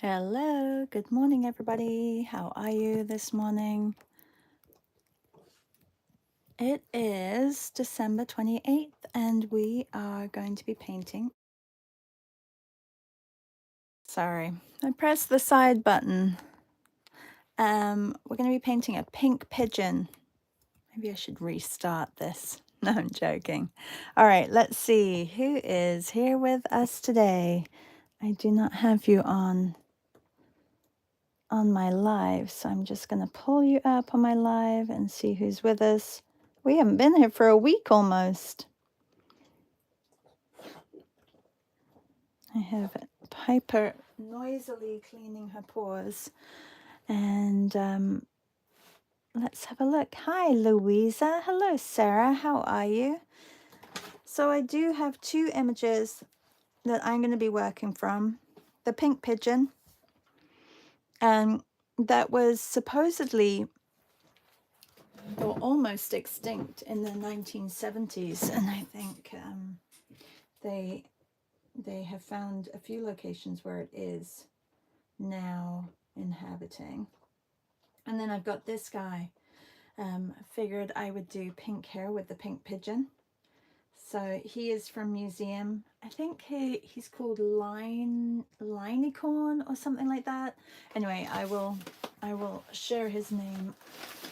Hello, good morning, everybody. How are you this morning? It is December 28th, and we are going to be painting. Sorry, I pressed the side button. We're going to be painting a pink pigeon. Maybe I should restart this. No, I'm joking. All right, let's see who is here with us today. I do not have you on my live, so I'm just going to pull you up on my live and see who's with us. We haven't been here for a week almost. I have Piper noisily cleaning her paws, and let's have a look. Hi, Louisa. Hello, Sarah. How are you? So I do have two images that I'm going to be working from. The pink pigeon, that was supposedly or almost extinct in the 1970s, and I think they have found a few locations where it is now inhabiting. And then I've got this guy. Figured I would do pink hair with the pink pigeon. So he is from museum. I think he's called Linecorn or something like that. Anyway, I will share his name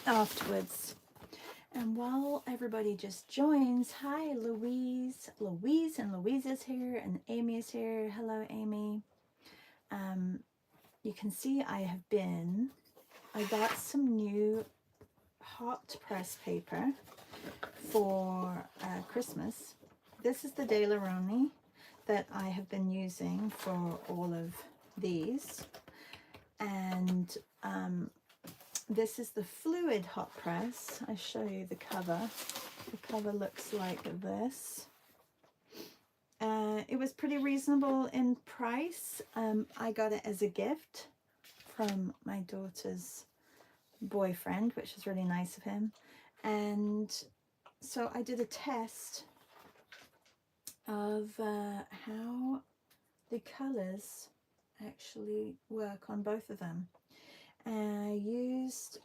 afterwards. And while everybody just joins, hi Louise. Louise is here, and Amy is here. Hello, Amy. You can see I got some new hot press paper for Christmas. This is the De La Roni that I have been using for all of these. And this is the fluid hot press. I show you the cover. The cover looks like this. It was pretty reasonable in price. I got it as a gift from my daughter's boyfriend, which is really nice of him. And so I did a test of how the colors actually work on both of them. And I used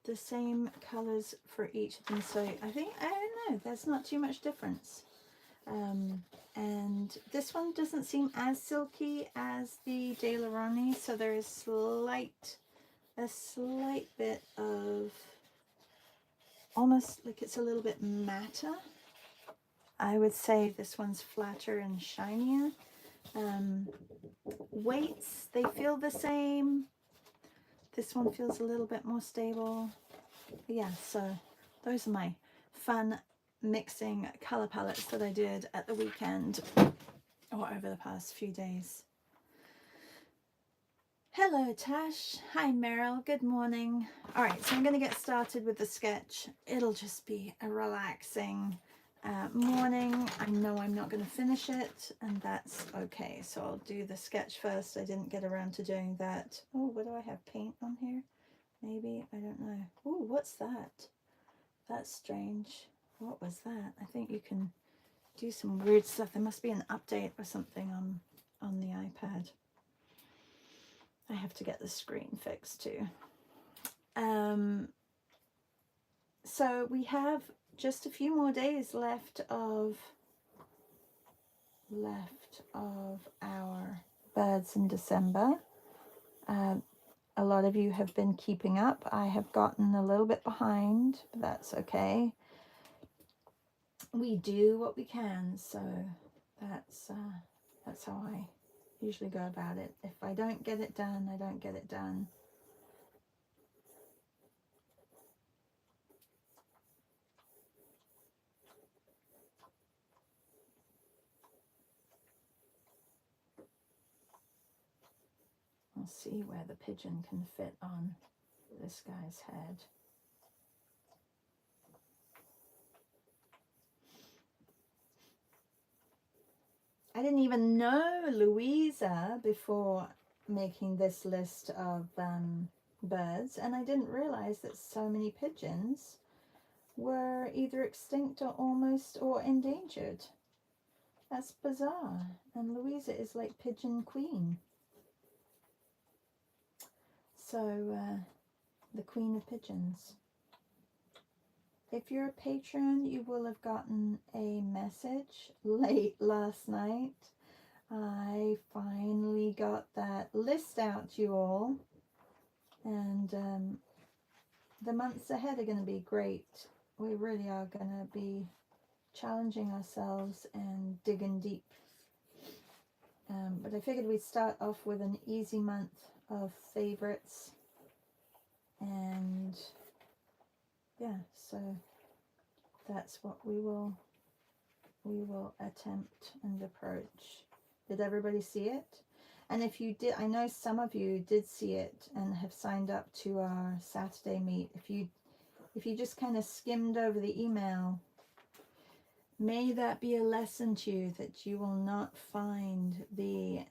the same colors for each of them, so I don't know, there's not too much difference. And this one doesn't seem as silky as the De La Roni, so there is a slight bit of almost like it's a little bit matter. I would say this one's flatter and shinier. Weights, they feel the same. This one feels a little bit more stable. Yeah, so those are my fun mixing color palettes that I did at the weekend or over the past few days. Hello, Tash. Hi, Meryl. Good morning. All right, so I'm going to get started with the sketch. It'll just be a relaxing morning. I know I'm not going to finish it, and that's okay. So I'll do the sketch first. I didn't get around to doing that. Oh, what do I have? Paint on here? Maybe? I don't know. Oh, what's that? That's strange. What was that? I think you can do some weird stuff. There must be an update or something on the iPad. I have to get the screen fixed too. So we have just a few more days left of our birds in December. A lot of you have been keeping up. I have gotten a little bit behind, but that's okay. We do what we can, so that's how I usually go about it. If I don't get it done, I don't get it done. I'll see where the pigeon can fit on this guy's head. I didn't even know Louisa before making this list of birds, and I didn't realize that so many pigeons were either extinct or almost or endangered. That's bizarre. And Louisa is like pigeon queen. So the Queen of Pigeons. If you're a patron, you will have gotten a message late last night. I finally got that list out to you all, and the months ahead are going to be great. We really are going to be challenging ourselves and digging deep. But I figured we'd start off with an easy month of favorites, and yeah, so that's what we will attempt and approach. Did everybody see it? And if you did, I know some of you did see it and have signed up to our Saturday meet. If you just kind of skimmed over the email, may that be a lesson to you, that you will not find the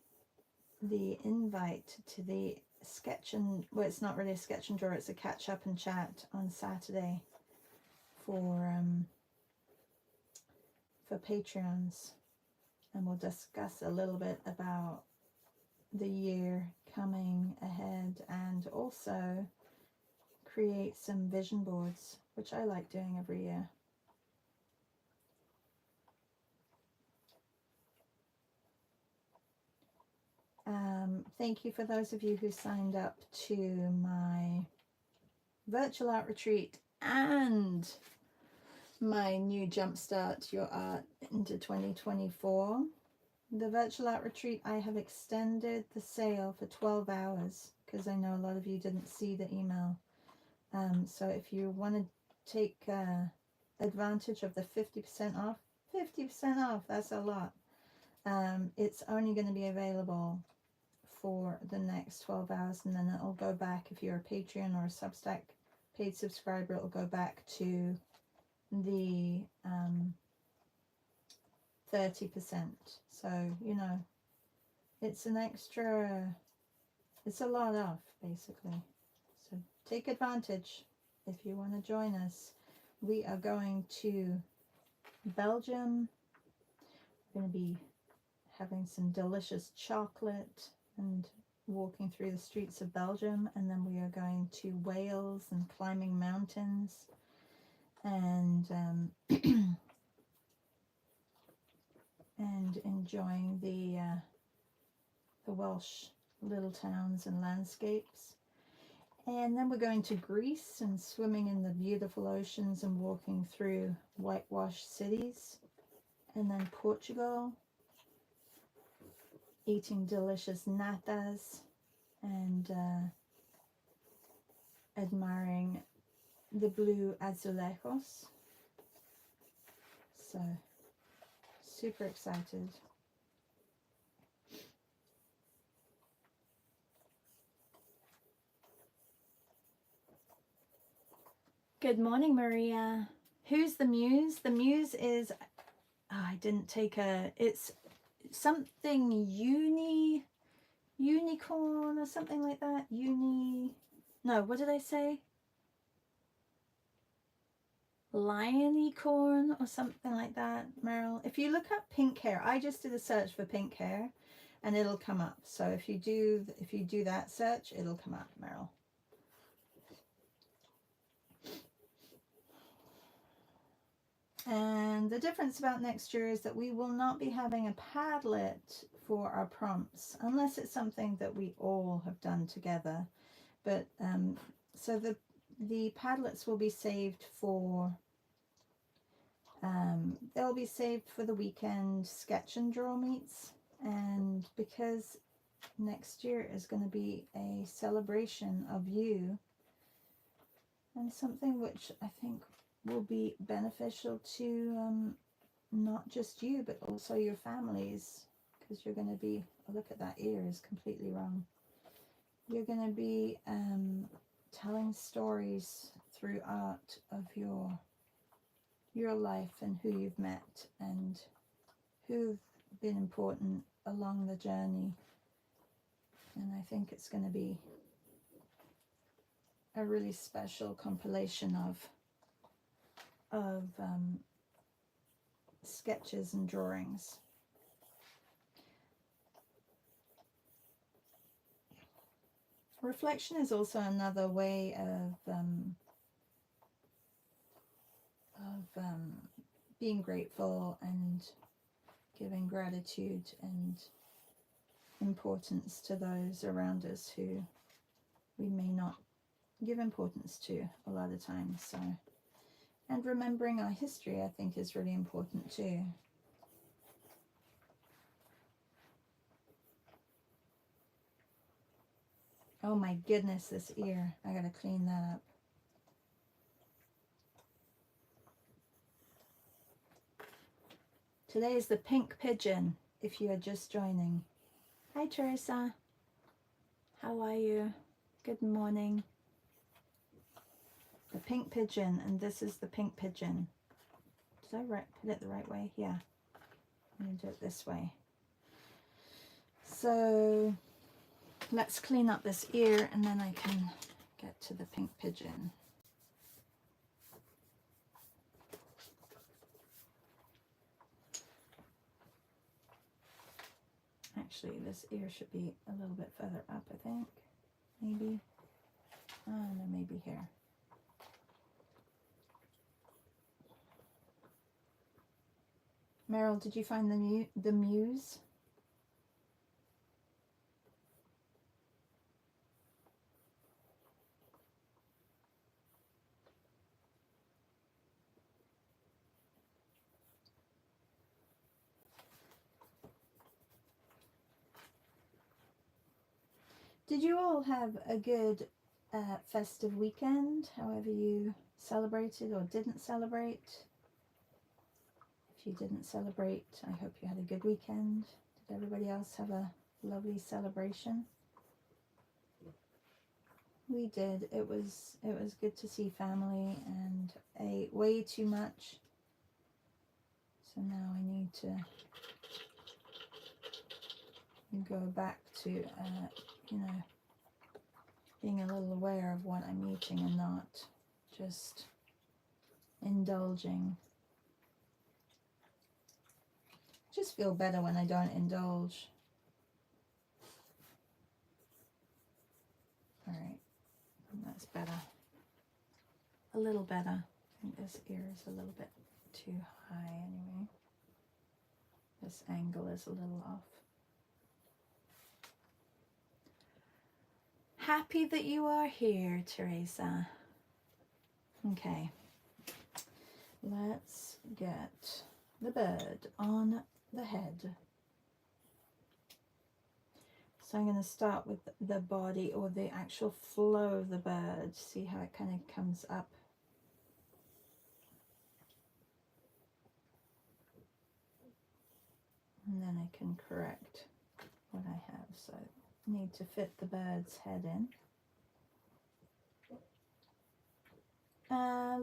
invite to the sketch and, well, it's not really a sketch and draw, it's a catch up and chat on Saturday for Patreons, and we'll discuss a little bit about the year coming ahead, and also create some vision boards, which I like doing every year. Thank you for those of you who signed up to my virtual art retreat and my new Jumpstart Your Art into 2024. The virtual art retreat, I have extended the sale for 12 hours because I know a lot of you didn't see the email. So if you want to take advantage of the 50% off, 50% off, that's a lot. It's only going to be available for the next 12 hours, and then it'll go back. If you're a Patreon or a Substack paid subscriber, it'll go back to the 30%. So, you know, it's an extra, it's a lot off basically. So take advantage if you want to join us. We are going to Belgium. We're going to be having some delicious chocolate and walking through the streets of Belgium, and then we are going to Wales and climbing mountains, and and enjoying the Welsh little towns and landscapes. And then we're going to Greece and swimming in the beautiful oceans and walking through whitewashed cities. And then Portugal, eating delicious natas and admiring the blue azulejos. So super excited. Good morning, Maria. Who's the muse? The muse is, I didn't take it's something unicorn or something like that. No, what did I say? Lionicorn or something like that, Meryl. If you look up pink hair, I just did a search for pink hair and it'll come up. So if you do that search, it'll come up, Meryl. And the difference about next year is that we will not be having a Padlet for our prompts, unless it's something that we all have done together. But so the Padlets will be saved for, they'll be saved for the weekend sketch and draw meets. And because next year is going to be a celebration of you, and something which I think will be beneficial to not just you but also your families, because you're going to be, oh, look at that ear is completely wrong. You're going to be telling stories through art of your life and who you've met and who've been important along the journey. And I think it's going to be a really special compilation of sketches and drawings. Reflection is also another way of being grateful and giving gratitude and importance to those around us who we may not give importance to a lot of times. So, and remembering our history, I think, is really important too. Oh my goodness, this ear. I gotta clean that up. Today is the Pink Pigeon, if you are just joining. Hi Teresa, how are you? Good morning. The Pink Pigeon, and this is the Pink Pigeon. Did I put it the right way? Yeah. I'm going to do it this way. So let's clean up this ear and then I can get to the Pink Pigeon. Actually, this ear should be a little bit further up, I think. Maybe. Oh, no, maybe here. Meryl, did you find the muse? Did you all have a good festive weekend, however you celebrated or didn't celebrate? If you didn't celebrate, I hope you had a good weekend. Did everybody else have a lovely celebration? We did. It was good to see family, and ate way too much. So now I need to go back to you know, being a little aware of what I'm eating and not just indulging. I just feel better when I don't indulge. All right, that's better. A little better. I think this ear is a little bit too high anyway. This angle is a little off. Happy that you are here, Teresa. Okay, let's get the bird on the head. So I'm going to start with the body, or the actual flow of the bird. See how it kind of comes up. And then I can correct what I have. So I need to fit the bird's head in.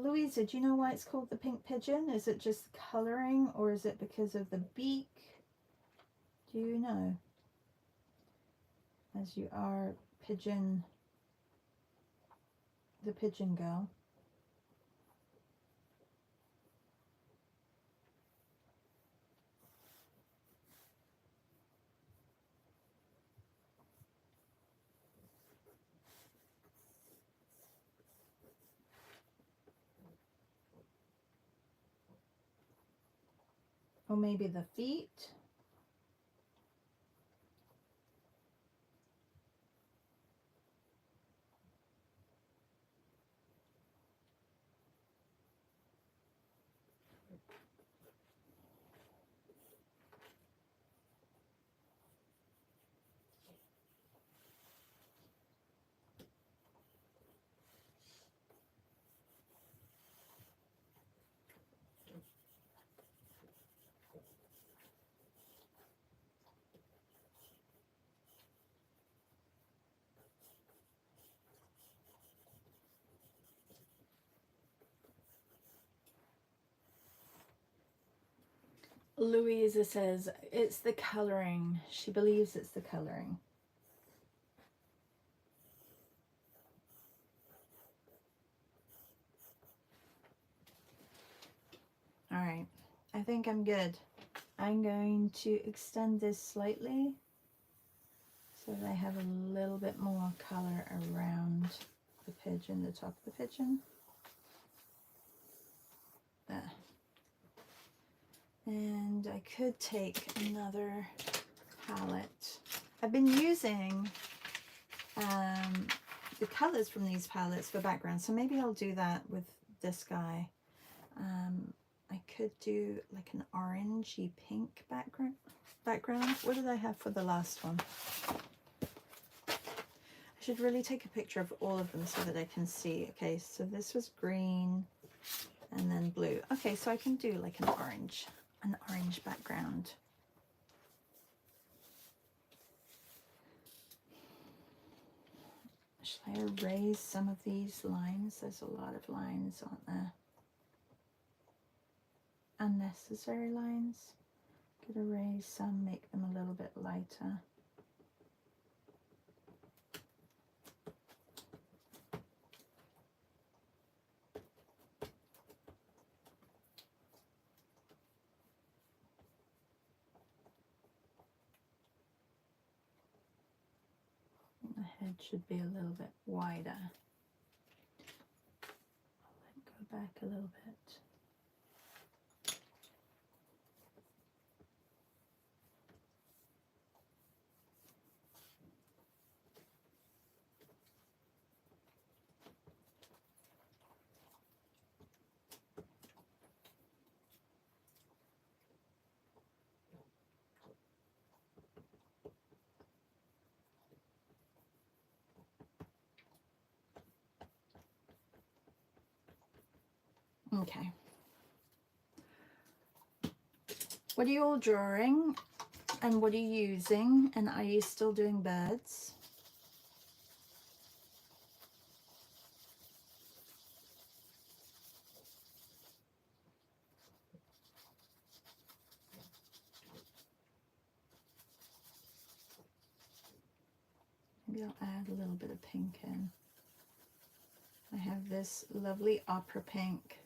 Louisa, do you know why it's called the Pink Pigeon? Is it just coloring, or is it because of the beak? Do you know? As you are pigeon, the pigeon girl. Or maybe the feet. Louisa says it's the coloring. She believes it's the coloring. All right, I think I'm good. I'm going to extend this slightly so so that I have a little bit more color around the pigeon, the top of the pigeon. There. And I could take another palette. I've been using the colors from these palettes for background, so maybe I'll do that with this guy. I could do like an orangey pink background. What did I have for the last one? I should really take a picture of all of them so that I can see. Okay, so this was green and then blue. Okay, so I can do like an orange background. Should I erase some of these lines? There's a lot of lines, aren't there? Unnecessary lines. Could erase some, make them a little bit lighter. The head should be a little bit wider. Go back a little bit. Okay. What are you all drawing and what are you using, and are you still doing birds? Maybe I'll add a little bit of pink in. I have this lovely opera pink.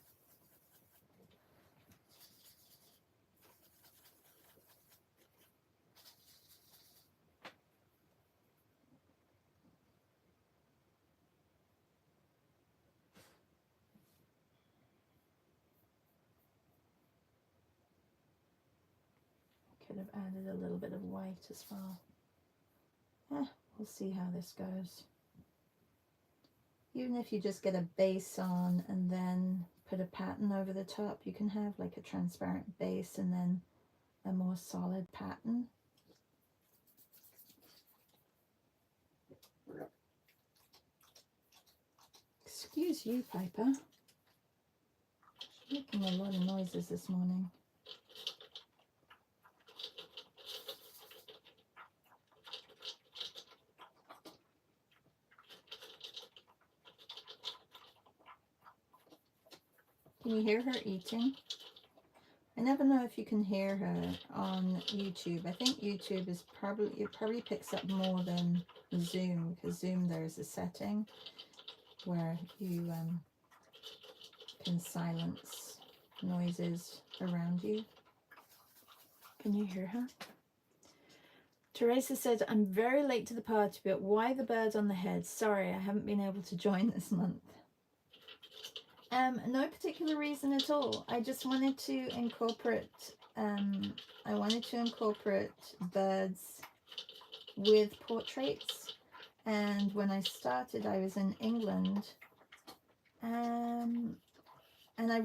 Could have added a little bit of white as well. We'll see how this goes. Even if you just get a base on and then put a pattern over the top, you can have like a transparent base and then a more solid pattern. Excuse you, Piper. She's making a lot of noises this morning. Can you hear her eating? I never know if you can hear her on YouTube. I think YouTube is probably picks up more than Zoom, because Zoom there's a setting where you can silence noises around you. Can you hear her? Teresa said, I'm very late to the party, but why the bird on the head? Sorry, I haven't been able to join this month. No particular reason at all. I just wanted to incorporate, birds with portraits. And when I started, I was in England, and I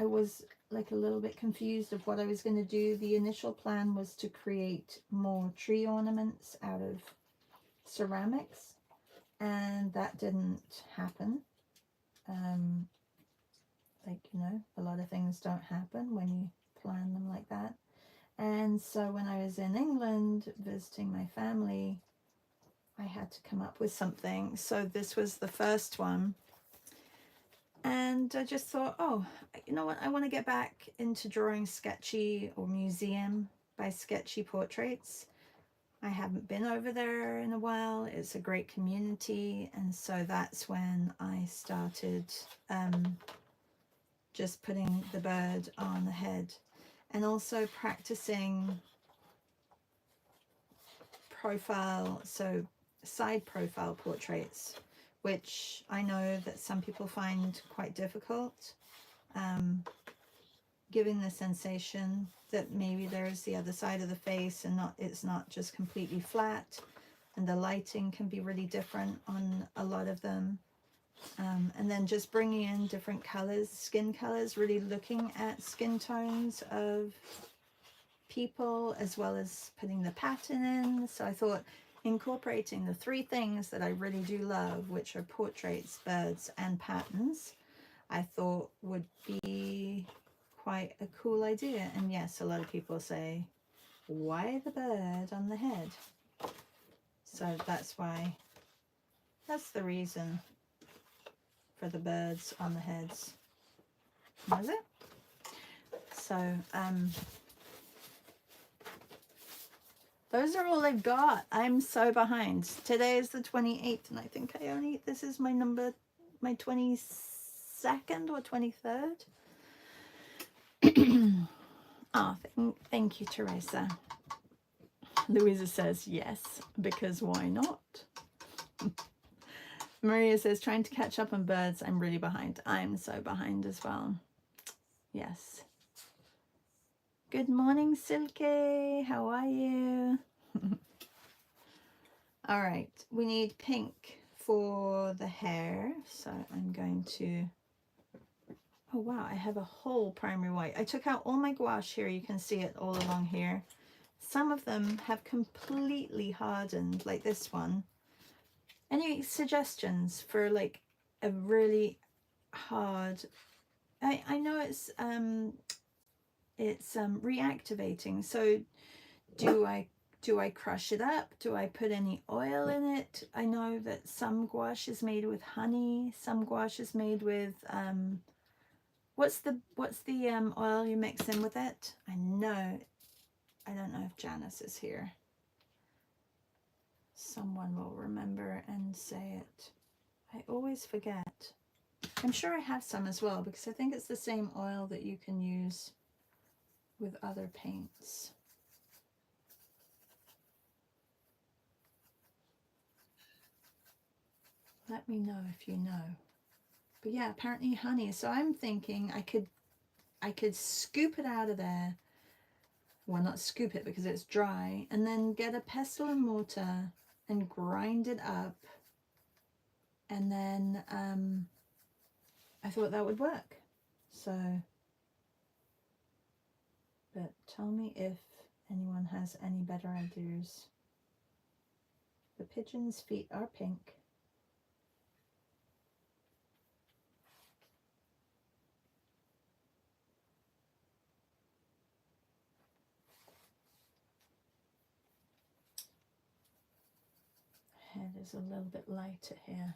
was like a little bit confused of what I was going to do. The initial plan was to create more tree ornaments out of ceramics, and that didn't happen. Like, you know, a lot of things don't happen when you plan them like that. And so when I was in England visiting my family, I had to come up with something. So this was the first one. And I just thought, oh, you know what? I want to get back into drawing sketchy or museum by sketchy portraits. I haven't been over there in a while. It's a great community. And so that's when I started just putting the bird on the head, and also practicing profile, so side profile portraits, which I know that some people find quite difficult, giving the sensation that maybe there's the other side of the face and it's not just completely flat, and the lighting can be really different on a lot of them. And then just bringing in different colors, skin colors, really looking at skin tones of people as well as putting the pattern in. So I thought incorporating the three things that I really do love, which are portraits, birds, and patterns, I thought would be quite a cool idea. And yes, a lot of people say, why the bird on the head? So that's the reason for the birds on the heads. Was it? So those are all I've got. I'm so behind. Today is the 28th, and I think this is my 22nd or 23rd. Oh, thank you, Teresa. Louisa says yes, because why not? Maria says, trying to catch up on birds. I'm really behind. I'm so behind as well. Yes. Good morning, Silke. How are you? All right. We need pink for the hair. So I'm going to... Oh, wow. I have a whole primary white. I took out all my gouache here. You can see it all along here. Some of them have completely hardened, like this one. Any suggestions for like a really hard... I know it's reactivating. So do I crush it up? Do I put any oil in it? I know that some gouache is made with honey. Some gouache is made with what's the oil you mix in with it? I don't know if Janice is here. Someone will remember and say it. I always forget. I'm sure I have some as well, because I think it's the same oil that you can use with other paints. Let me know if you know. But yeah, apparently honey. So I'm thinking I could scoop it out of there. Well, not scoop it because it's dry, and then get a pestle and mortar and grind it up. And then I thought that would work. So, but tell me if anyone has any better ideas. The pigeon's feet are pink. Head is a little bit lighter here.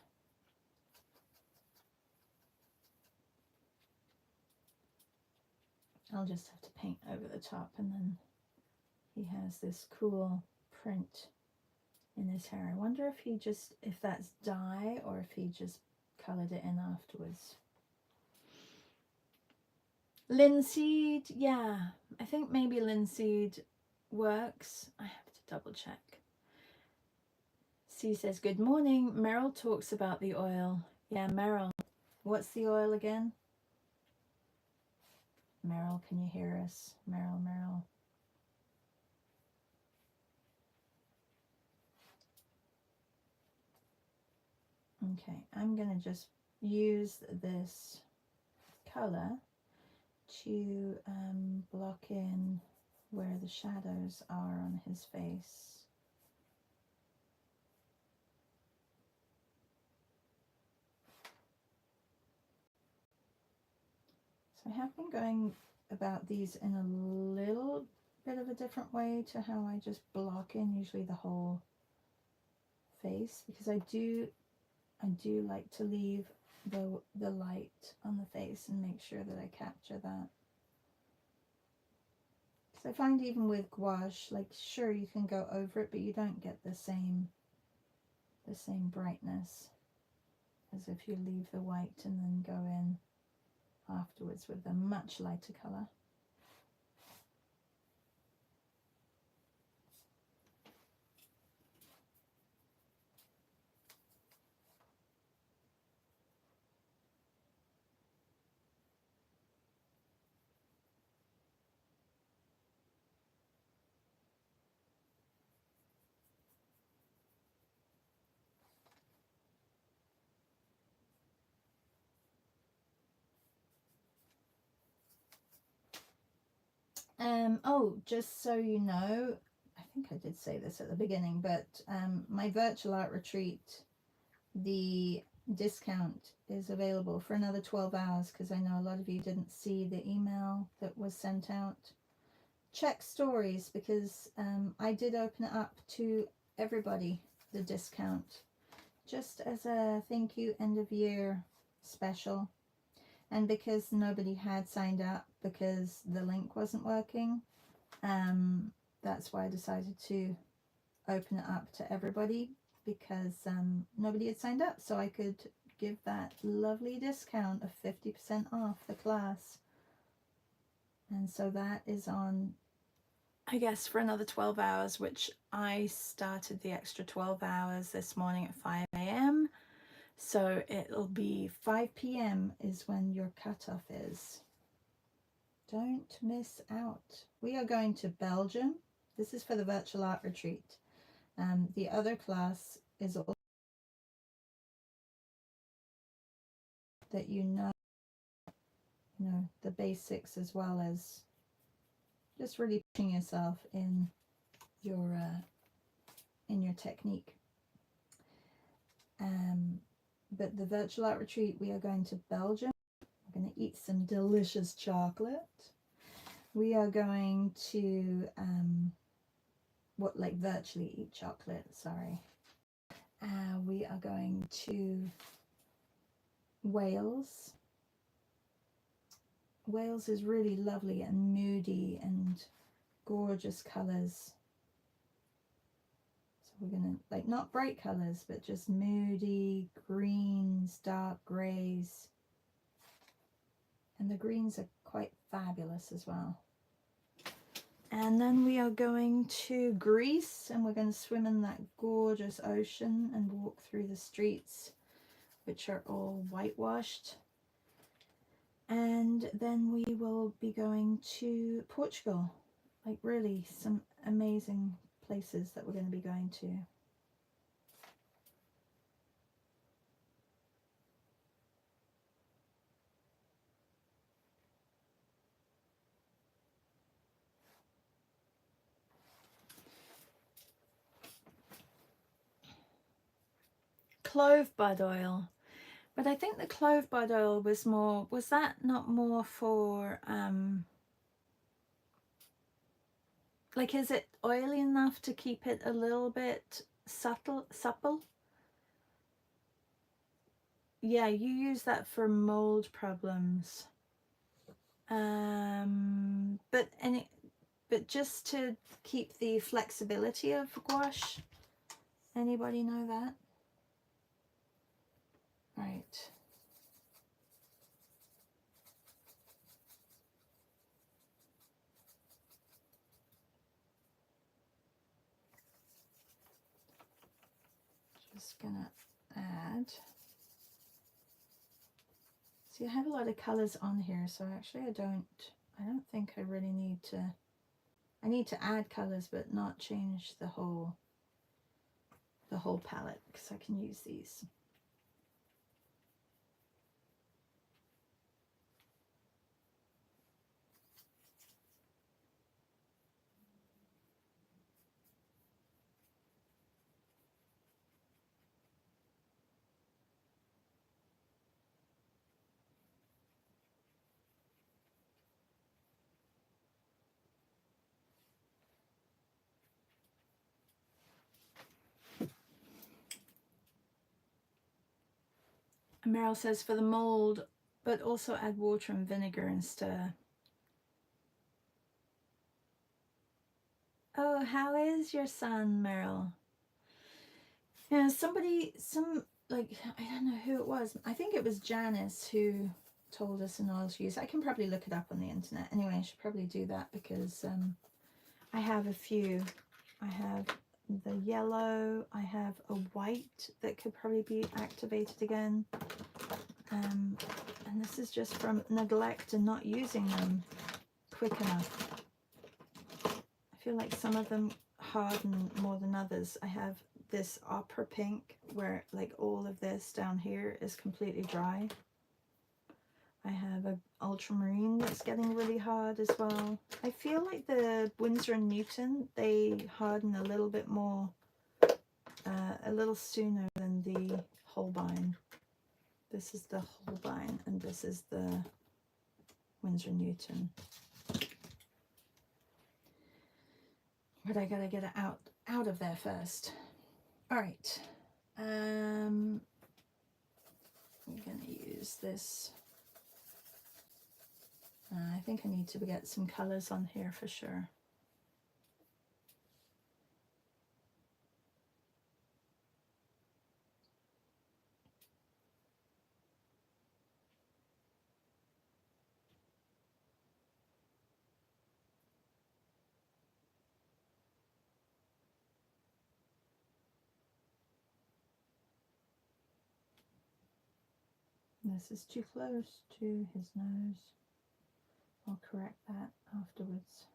I'll just have to paint over the top, and then he has this cool print in his hair. I wonder if that's dye or if he just colored it in afterwards. Linseed, yeah, I think maybe linseed works. I have to double check. C says, good morning. Meryl talks about the oil. Yeah, Meryl, what's the oil again? Meryl, can you hear us? Meryl. Okay, I'm going to just use this color to block in where the shadows are on his face. So I have been going about these in a little bit of a different way to how I just block in usually the whole face, because I do like to leave the light on the face and make sure that I capture that. Because I find even with gouache, like sure you can go over it, but you don't get the same brightness as if you leave the white and then go in afterwards with a much lighter color. Oh, just so you know, I think I did say this at the beginning, but my virtual art retreat, the discount is available for another 12 hours because I know a lot of you didn't see the email that was sent out. Check stories because I did open it up to everybody, the discount, just as a thank you end of year special. And because nobody had signed up because the link wasn't working, that's why I decided to open it up to everybody, because nobody had signed up, so I could give that lovely discount of 50% off the class. And so that is on, I guess, for another 12 hours, which I started the extra 12 hours this morning at 5 a.m. So it'll be 5 p.m. is when your cutoff is. Don't miss out. We are going to Belgium. This is for the virtual art retreat. The other class is all that you know the basics, as well as just really pushing yourself in your technique. But the virtual art retreat, we are going to Belgium. We're going to eat some delicious chocolate. We are going to virtually eat chocolate, sorry. We are going to Wales. Wales is really lovely and moody and gorgeous colors. So we're going to, not bright colors, but just moody greens, dark grays. And the greens are quite fabulous as well. And then we are going to Greece, and we're going to swim in that gorgeous ocean and walk through the streets, which are all whitewashed. And then we will be going to Portugal, really some amazing places that we're going to be going to. Clove bud oil. But I think the clove bud oil was more, was that not more for, is it oily enough to keep it a little bit supple? Yeah, you use that for mold problems. But just to keep the flexibility of gouache. Anybody know that? Right. Just gonna add. See, I have a lot of colors on here, so actually I don't think I really need to. I need to add colors, but not change the whole palette, because I can use these. And Meryl says for the mold, but also add water and vinegar and stir. Oh, how is your son, Meryl? Yeah, I don't know who it was. I think it was Janice who told us an oil to use. I can probably look it up on the internet. Anyway, I should probably do that because I have a few. I have the yellow, I have a white that could probably be activated again. And this is just from neglect and not using them quick enough. I feel like some of them harden more than others. I have this opera pink where all of this down here is completely dry. I have a ultramarine that's getting really hard as well. I feel like the Winsor & Newton, they harden a little bit more, a little sooner than the Holbein. This is the Holbein and this is the Winsor & Newton. But I gotta get it out of there first. All right. I'm gonna use this. I think I need to get some colors on here for sure. This is too close to his nose. I'll correct that afterwards.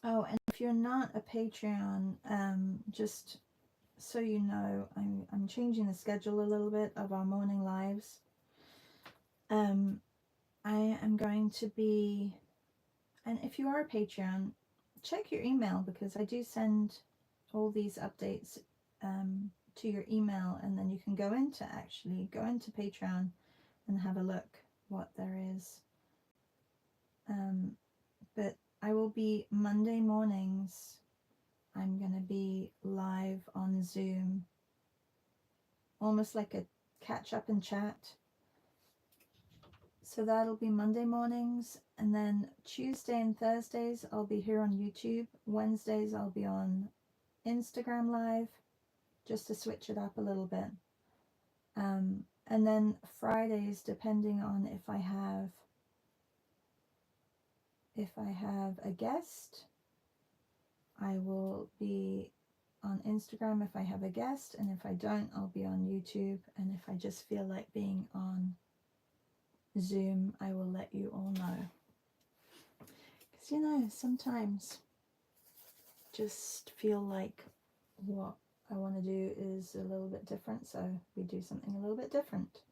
Oh, and if you're not a Patreon, just so you know, I'm changing the schedule a little bit of our morning lives. I am going to be, and if you are a Patreon, check your email because I do send all these updates to your email, and then you can go into Patreon and have a look what there is. But I will be Monday mornings. I'm going to be live on Zoom, almost like a catch up and chat. So that'll be Monday mornings, and then Tuesday and Thursdays I'll be here on YouTube. Wednesdays I'll be on Instagram Live, just to switch it up a little bit. And then Fridays, depending on if I have a guest, I will be on Instagram if I have a guest, and if I don't, I'll be on YouTube. And if I just feel like being on Zoom, I will let you all know. Because, you know, sometimes just feel like what I want to do is a little bit different, so we do something a little bit different.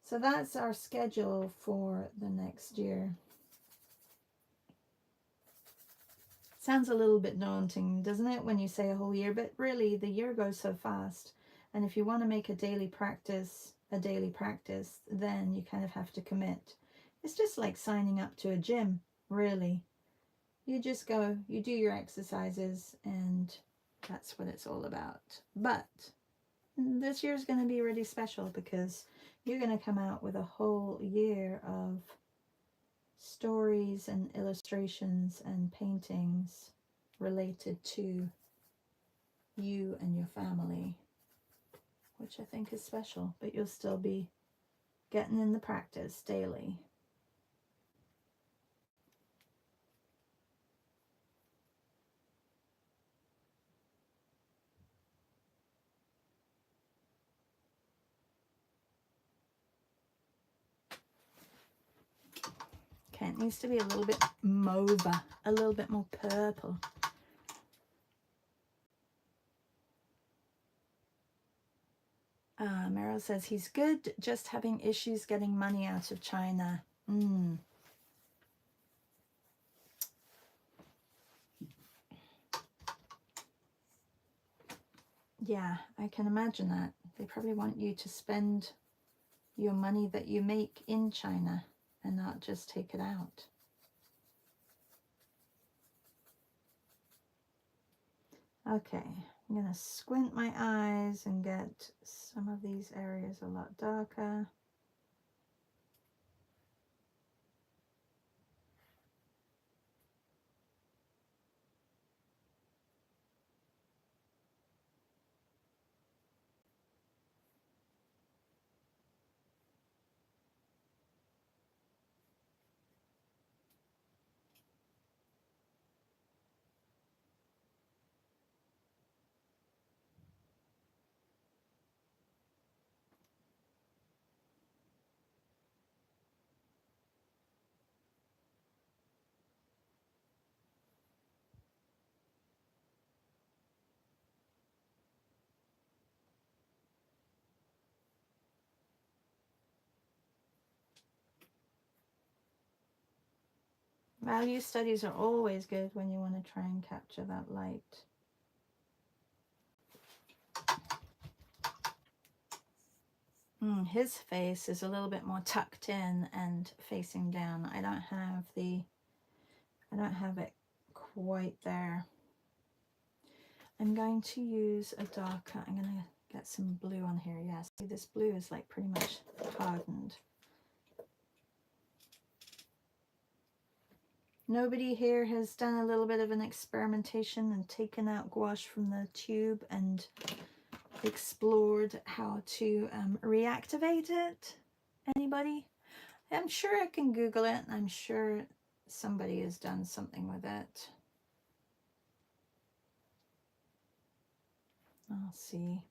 So that's our schedule for the next year. Sounds a little bit daunting, doesn't it, when you say a whole year? But really, the year goes so fast. And if you want to make a daily practice, then you kind of have to commit. It's just like signing up to a gym, really. You just go, you do your exercises, and that's what it's all about. But this year's going to be really special because you're going to come out with a whole year of stories and illustrations and paintings related to you and your family, which I think is special. But you'll still be getting in the practice daily. Okay, it needs to be a little bit mauve, a little bit more purple. Meryl says he's good, just having issues getting money out of China. Yeah, I can imagine that. They probably want you to spend your money that you make in China and not just take it out. Okay, I'm going to squint my eyes and get some of these areas a lot darker. Value studies are always good when you want to try and capture that light. His face is a little bit more tucked in and facing down. I don't have it quite there. I'm going to use a darker, I'm going to get some blue on here. Yeah, see, this blue is like pretty much hardened. Nobody here has done a little bit of an experimentation and taken out gouache from the tube and explored how to reactivate it? Anybody? I'm sure I can Google it. I'm sure somebody has done something with it. I'll see.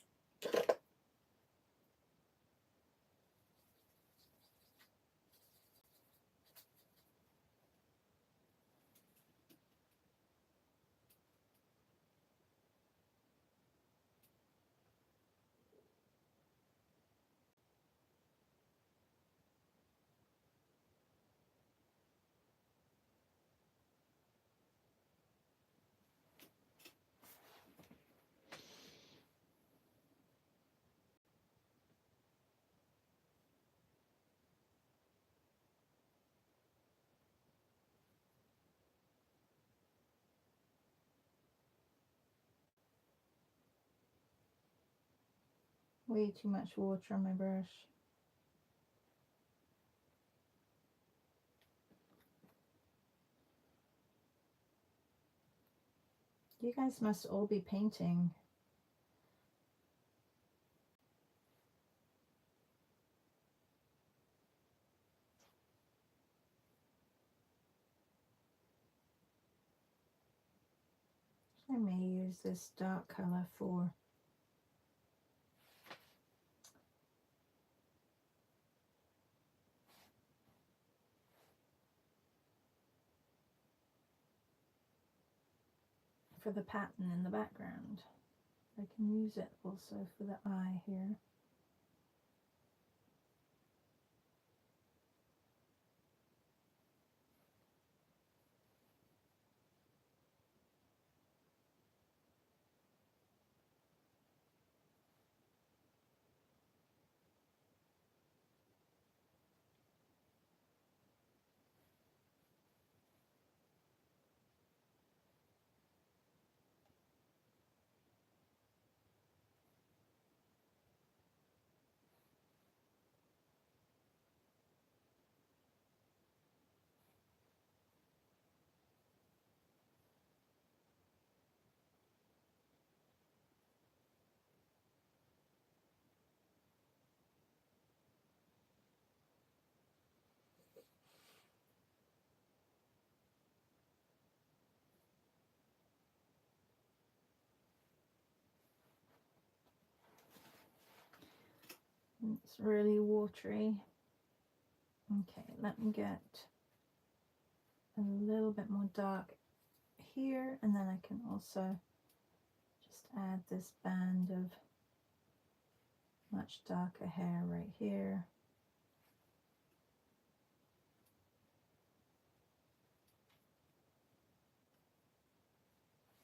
Way too much water on my brush. You guys must all be painting. I may use this dark color for the pattern in the background. I can use it also for the eye here. It's really watery. Okay, let me get a little bit more dark here, and then I can also just add this band of much darker hair right here.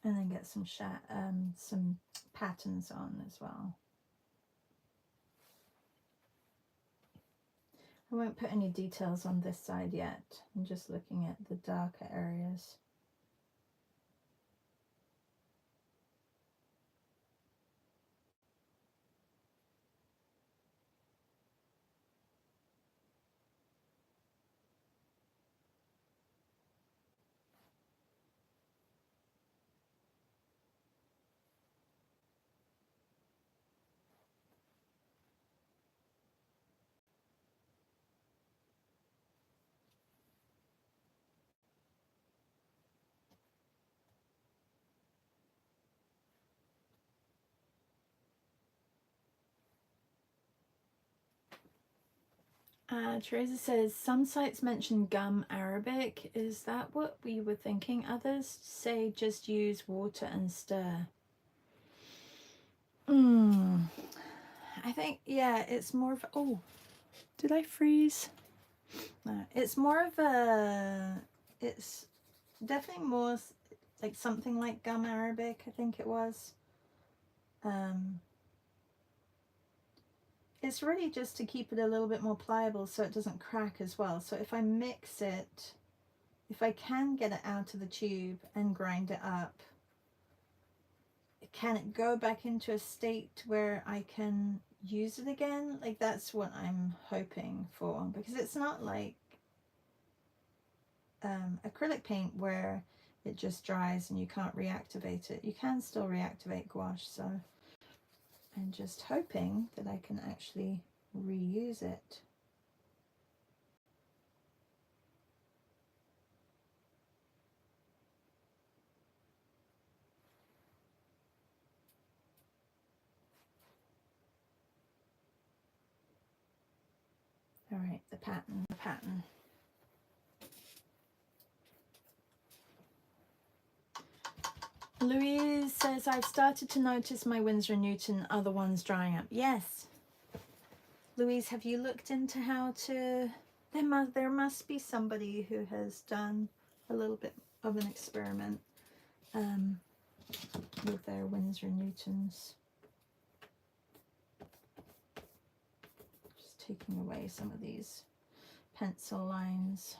And then get some patterns on as well. I won't put any details on this side yet. I'm just looking at the darker areas. Teresa says, some sites mention gum Arabic. Is that what we were thinking? Others say just use water and stir. I think, yeah, it's more of, oh, did I freeze? No, it's more of a It's definitely more like something like gum arabic, I think it was. It's really just to keep it a little bit more pliable so it doesn't crack as well. So if I mix it, if I can get it out of the tube and grind it up, can it go back into a state where I can use it again? Like, that's what I'm hoping for, because it's not like acrylic paint where it just dries and you can't reactivate it. You can still reactivate gouache, so I'm just hoping that I can actually reuse it. All right, the pattern. Louise says, I've started to notice my Winsor & Newton other ones drying up. Yes. Louise, have you looked into how to... There must be somebody who has done a little bit of an experiment with their Winsor & Newtons. Just taking away some of these pencil lines.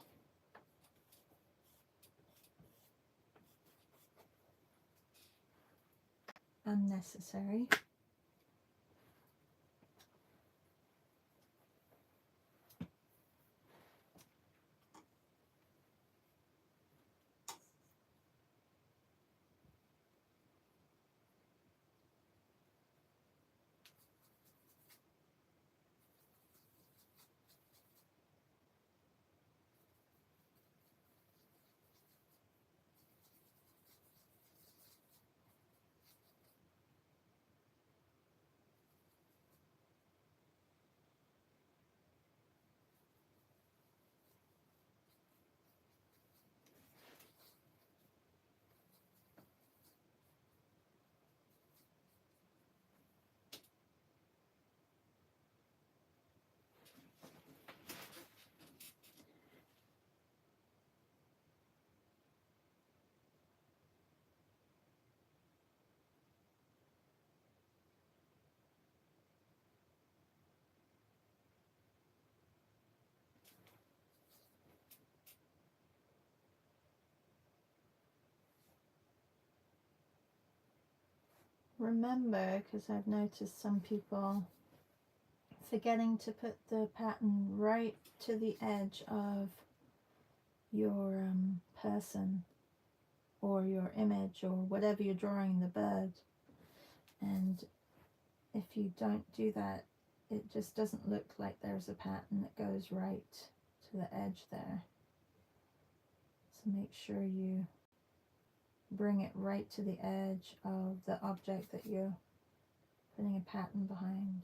Unnecessary. Remember, because I've noticed some people forgetting to put the pattern right to the edge of your person or your image or whatever you're drawing the bird, and if you don't do that, it just doesn't look like there's a pattern that goes right to the edge there. So make sure you bring it right to the edge of the object that you're putting a pattern behind.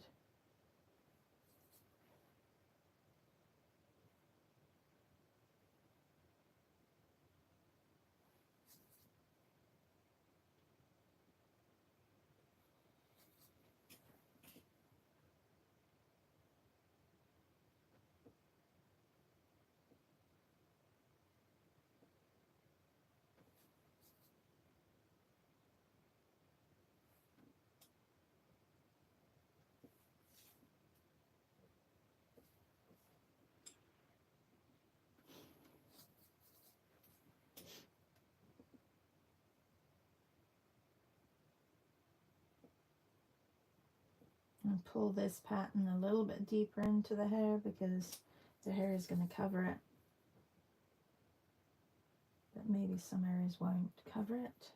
And pull this pattern a little bit deeper into the hair because the hair is going to cover it. But maybe some areas won't cover it.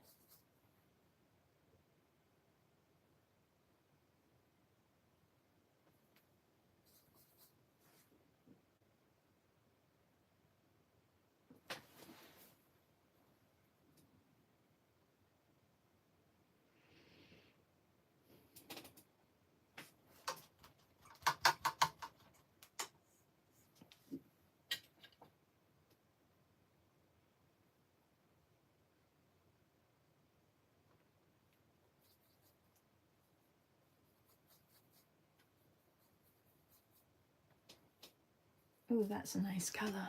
Oh, that's a nice color.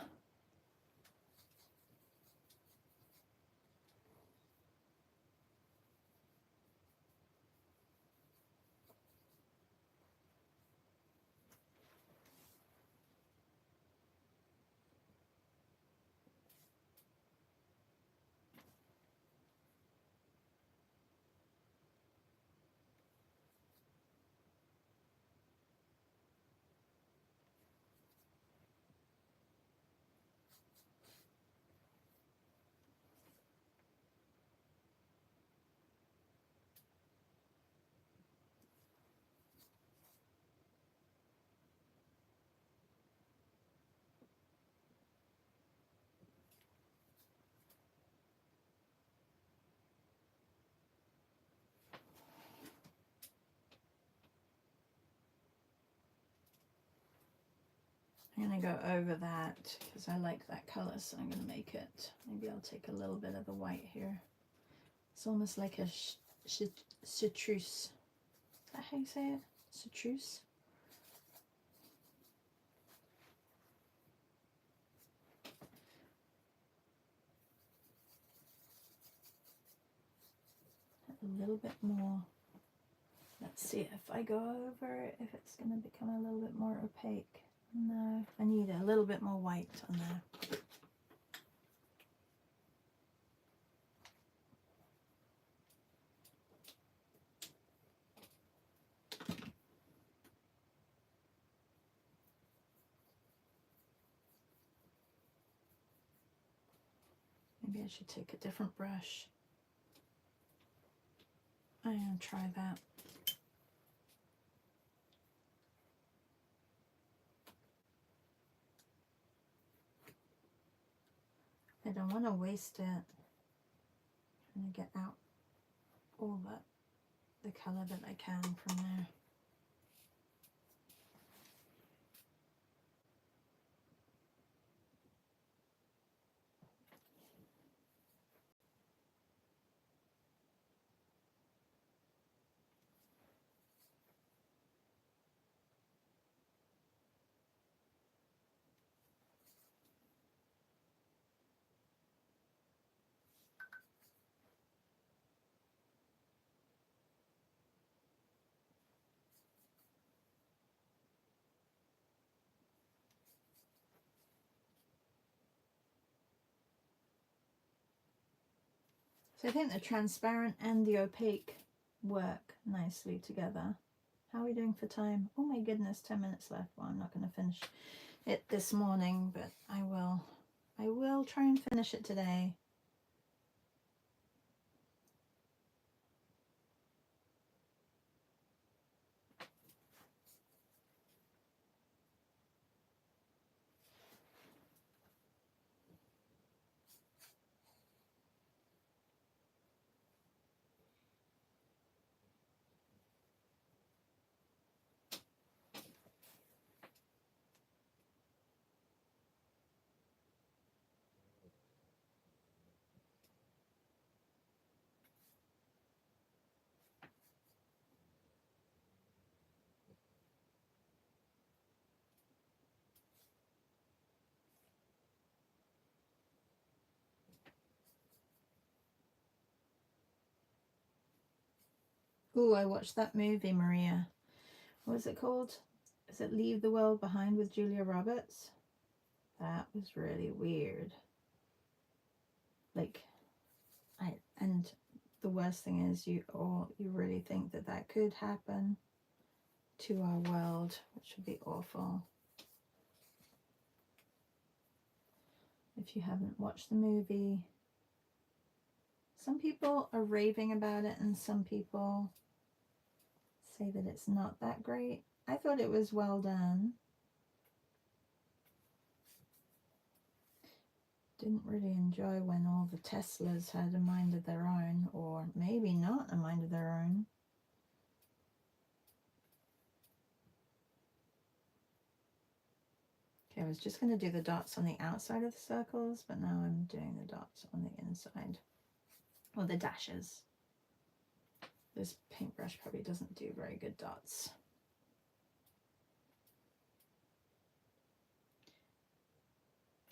I'm going to go over that because I like that color, so I'm going to make it, maybe I'll take a little bit of the white here. It's almost like a citrus. Is that how you say it? Citrus? A little bit more. Let's see if I go over it, if it's going to become a little bit more opaque. No, I need a little bit more white on there. Maybe I should take a different brush. I'm going to try that. I don't want to waste it. I'm going to get out all the color that I can from there. So I think the transparent and the opaque work nicely together. How are we doing for time? Oh my goodness, 10 minutes left. Well, I'm not going to finish it this morning, but I will try and finish it today. Ooh, I watched that movie, Maria. What was it called? Is it Leave the World Behind with Julia Roberts? That was really weird. Like, and the worst thing is you really think that that could happen to our world, which would be awful. If you haven't watched the movie, some people are raving about it and some people say that it's not that great. I thought it was well done. Didn't really enjoy when all the Teslas had a mind of their own, or maybe not a mind of their own. Okay, I was just going to do the dots on the outside of the circles, but now I'm doing the dots on the inside, or the dashes. This paintbrush probably doesn't do very good dots.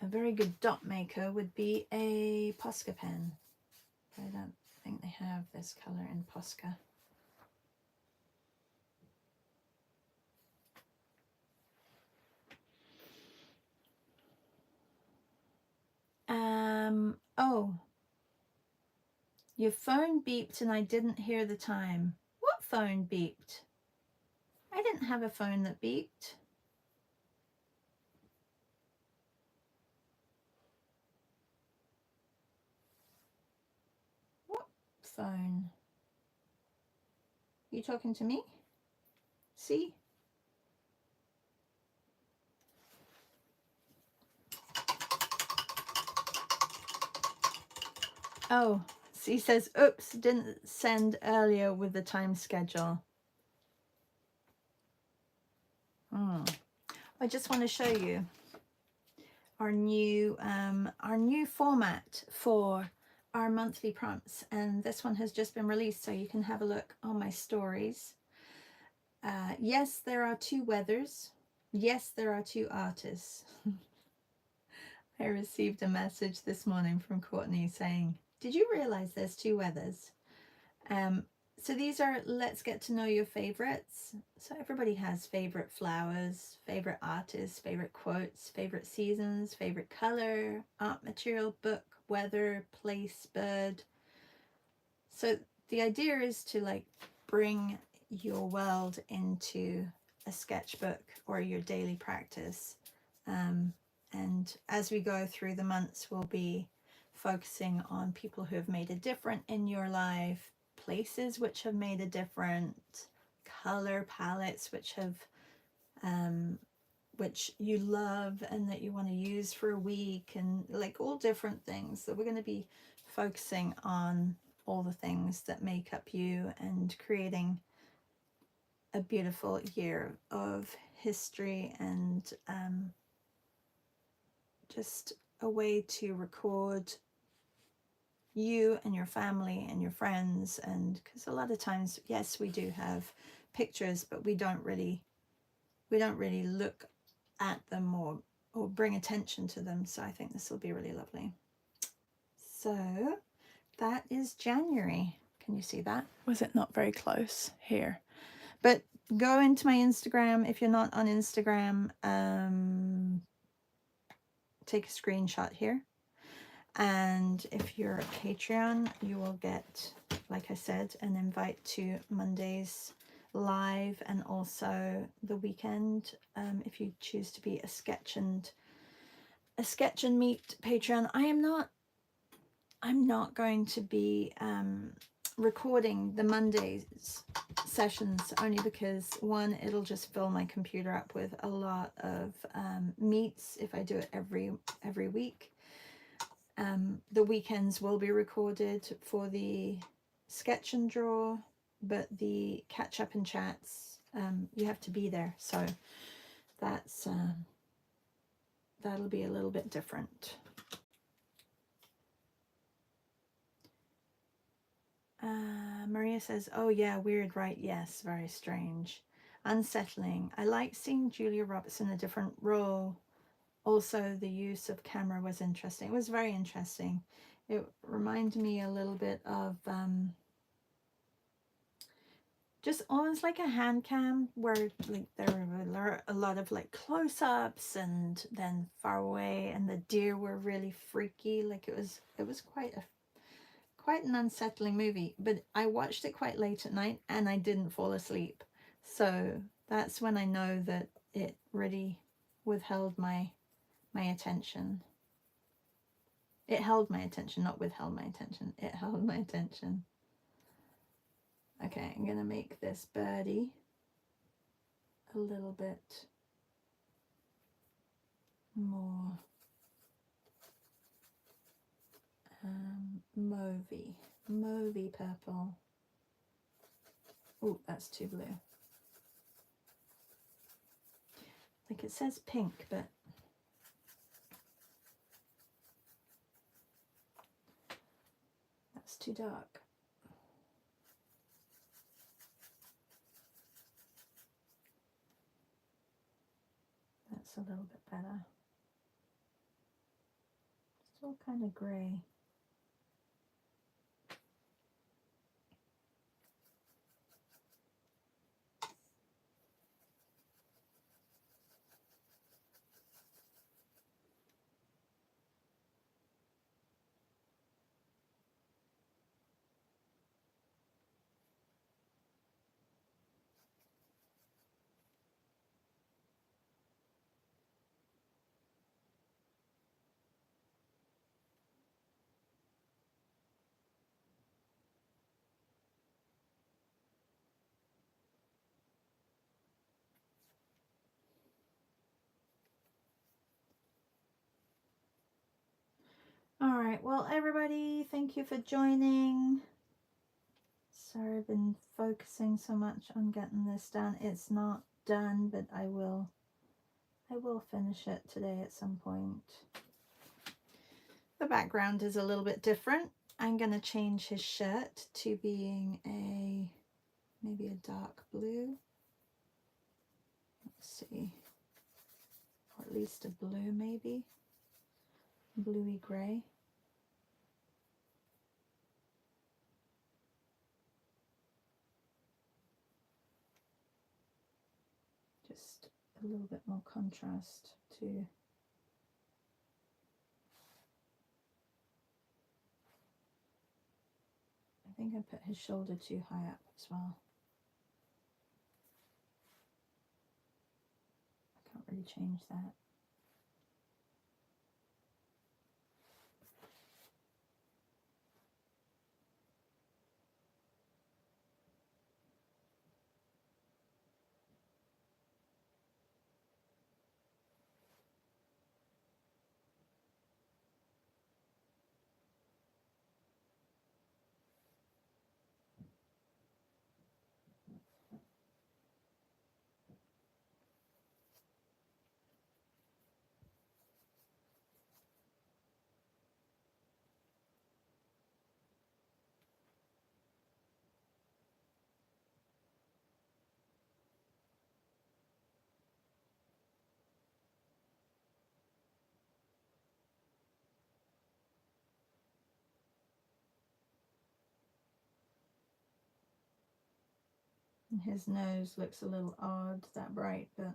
A very good dot maker would be a Posca pen. I don't think they have this color in Posca. Oh, your phone beeped and I didn't hear the time. What phone beeped? I didn't have a phone that beeped. What phone? You talking to me? See? Oh, he says, oops, didn't send earlier with the time schedule. Oh, I just want to show you our new format for our monthly prompts, and this one has just been released, so you can have a look on my stories. Yes, there are 2 weathers. Yes, there are 2 artists. I received a message this morning from Courtney saying, did you realize there's 2 weathers? So these are let's get to know your favorites. So everybody has favorite flowers, favorite artists, favorite quotes, favorite seasons, favorite color, art material, book, weather, place, bird. So the idea is to like bring your world into a sketchbook or your daily practice. And as we go through the months, we'll be focusing on people who have made a difference in your life, places which have made a difference, color palettes which have which you love and that you want to use for a week, and like all different things. So we're going to be focusing on all the things that make up you and creating a beautiful year of history and just a way to record you and your family and your friends. And because a lot of times, yes, we do have pictures, but we don't really look at them or bring attention to them. So I think this will be really lovely. So that is January. Can you see that? Was it not very close here? But go into my Instagram. If you're not on Instagram, take a screenshot here. And if you're a Patreon, you will get, like I said, an invite to Monday's live and also the weekend. If you choose to be a sketch and meet Patreon. I'm not going to be recording the Mondays sessions, only because one, it'll just fill my computer up with a lot of meets if I do it every week. The weekends will be recorded for the sketch and draw, but the catch up and chats, you have to be there, so that's that'll be a little bit different. Maria says, oh yeah, weird, right? Yes, very strange. Unsettling. I like seeing Julia Roberts in a different role. Also, the use of camera was interesting. It was very interesting. It reminded me a little bit of just almost like a hand cam, where like there were a lot of like close-ups and then far away, and the deer were really freaky. Like it was quite an unsettling movie, but I watched it quite late at night and I didn't fall asleep. So that's when I know that it really withheld my attention. It held my attention, not withheld my attention. It held my attention. Okay, I'm gonna make this birdie a little bit more mauvey purple. Oh, that's too blue. Like it says pink, but that's too dark. That's a little bit better. Still kind of grey. All right, well, everybody, thank you for joining. Sorry, I've been focusing so much on getting this done. It's not done, but I will I will finish it today at some point. The background is a little bit different. I'm going to change his shirt to being maybe a dark blue. Let's see. Or at least a blue maybe. Bluey gray. Just a little bit more contrast to I think I put his shoulder too high up as well. I can't really change that. And his nose looks a little odd, that bright, but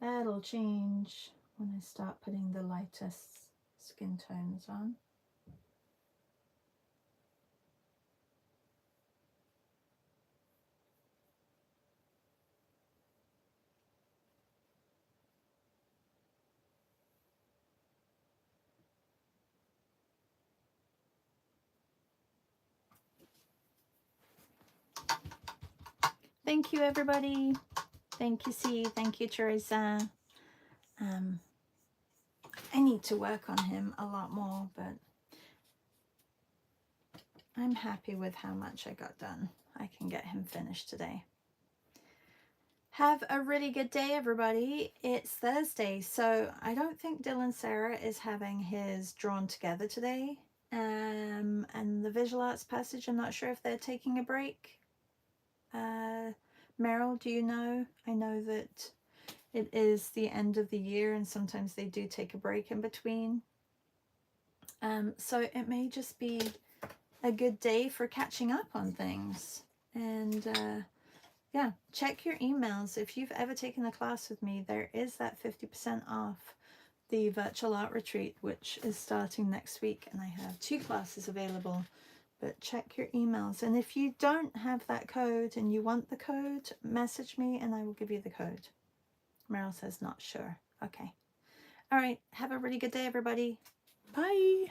that'll change when I start putting the lightest skin tones on. Thank you, everybody. Thank you, C. Thank you, Teresa. I need to work on him a lot more, but I'm happy with how much I got done. I can get him finished today. Have a really good day, everybody. It's Thursday, so I don't think Dylan Sarah is having his drawn together today. And the visual arts passage, I'm not sure if they're taking a break. Meryl, do you know? I know that it is the end of the year and sometimes they do take a break in between. So it may just be a good day for catching up on things. And yeah, check your emails. If you've ever taken a class with me, there is that 50% off the virtual art retreat, which is starting next week, and I have 2 classes available. But check your emails, and if you don't have that code and you want the code, message me and I will give you the code. Meryl says not sure. Okay. All right. Have a really good day, everybody. Bye.